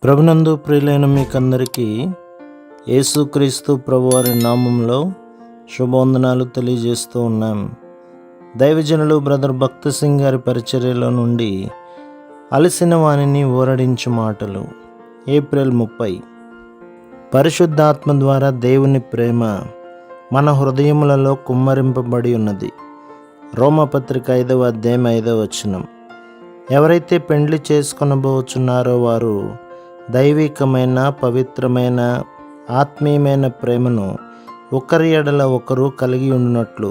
ప్రభునందు ప్రియులైన మీకందరికీ యేసుక్రీస్తు ప్రభువారి నామంలో శుభవందనాలు తెలియజేస్తూ ఉన్నాం. దైవజనులు బ్రదర్ భక్త సింగ్ గారి పరిచర్యలో నుండి అలసిన వాణిని ఊరడించు మాటలు. ఏప్రిల్ 30. పరిశుద్ధాత్మ ద్వారా దేవుని ప్రేమ మన హృదయములలో కుమ్మరింపబడి ఉన్నది. రోమపత్రిక 5వ అధ్యాయం 5వ వచనం. ఎవరైతే పెండ్లి చేసుకొనబోచున్నారో వారు దైవికమైన, పవిత్రమైన, ఆత్మీయమైన ప్రేమను ఒకరి ఎడల ఒకరు కలిగి ఉన్నట్లు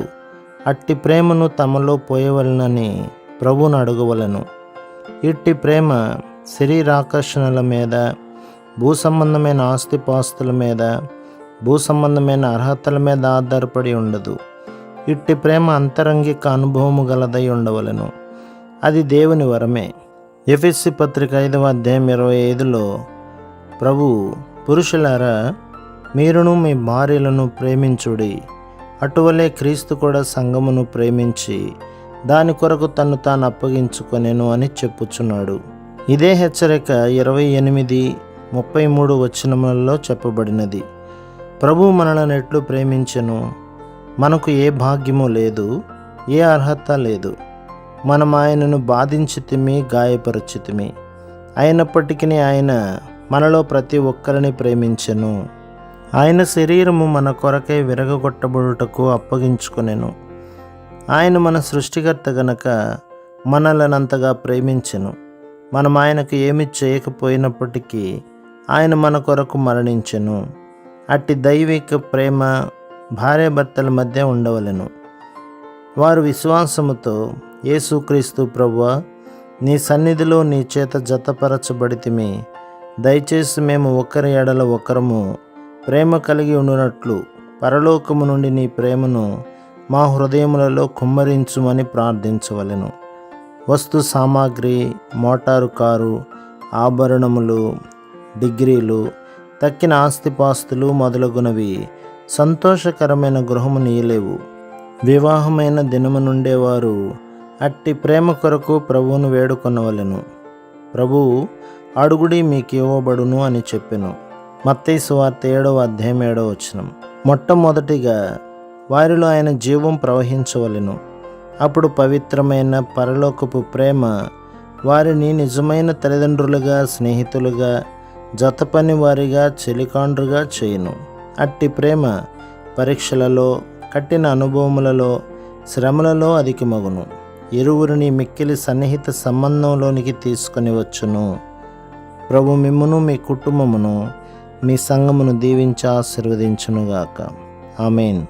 అట్టి ప్రేమను తమలో పోయవలనని ప్రభువును అడగవలను. ఇట్టి ప్రేమ శరీరాకర్షణల మీద, భూ సంబంధమైన ఆస్తిపాస్తుల మీద, భూ సంబంధమైన అర్హతల మీద ఆధారపడి ఉండదు. ఇట్టి ప్రేమ అంతరంగిక అనుభవము గలదై ఉండవలను. అది దేవుని వరమే. ఎఫెసీ పత్రిక 5వ అధ్యాయం 25లో ప్రభు, పురుషులారా మీరును మీ భార్యలను ప్రేమించుడి, అటువలే క్రీస్తు కూడా సంఘమును ప్రేమించి దాని కొరకు తన్ను తాను అప్పగించుకొనెను అని చెప్పుచున్నాడు. ఇదే హెచ్చరిక 28, 33 వచనములలో చెప్పబడినది. ప్రభు మనలను ఎట్లు ప్రేమించెను, మనకు ఏ భాగ్యము లేదు, ఏ అర్హత లేదు. మనం ఆయనను బాధించితిమి, గాయపరచితిమి. అయినప్పటికీ ఆయన మనలో ప్రతి ఒక్కరిని ప్రేమించెను. ఆయన శరీరము మన కొరకై విరగగొట్టబడుటకు అప్పగించుకొనెను. ఆయన మన సృష్టికర్త గనక మనలనంతగా ప్రేమించెను. మనం ఆయనకు ఏమి చేయకపోయినప్పటికీ ఆయన మన కొరకు మరణించెను. అట్టి దైవిక ప్రేమ భార్యాభర్తల మధ్య ఉండవలెను. వారు విశ్వాసముతో, యేసుక్రీస్తు ప్రభువా, నీ సన్నిధిలో నీ చేత జతపరచబడితిమి, దయచేసి మేము ఒకరి ఎడల ఒకరము ప్రేమ కలిగి ఉండునట్లు పరలోకము నుండి నీ ప్రేమను మా హృదయములలో కుమ్మరించుమని ప్రార్థించవలెను. వస్తు సామాగ్రి, మోటారు కారు, ఆభరణములు, డిగ్రీలు, తక్కిన ఆస్తిపాస్తులు మొదలగునవి సంతోషకరమైన గృహము నీయలేవు. వివాహమైన దినము నుండేవారు అట్టి ప్రేమ కొరకు ప్రభువును వేడుకొనవలెను. ప్రభువు, అడుగుడి మీకు ఇవ్వబడును అని చెప్పెను. మత్తయి సువార్త 7వ అధ్యాయం 7వ వచనం. మొట్టమొదటిగా వారిలో ఆయన జీవం ప్రవహించవలెను. అప్పుడు పవిత్రమైన పరలోకపు ప్రేమ వారిని నిజమైన తల్లిదండ్రులుగా, స్నేహితులుగా, జతపని వారిగా, చెలికాండ్రుగా చేయును. అట్టి ప్రేమ పరీక్షలలో, కఠిన అనుభవములలో, శ్రమలలో అధికమగును. ఇరువురిని మిక్కిలి సన్నిహిత సంబంధంలోనికి తీసుకొని వచ్చును. ప్రభు మిమ్మును, మీ కుటుంబమును, మీ సంఘమును దీవించి ఆశీర్వదించునుగాక. ఆమేన్.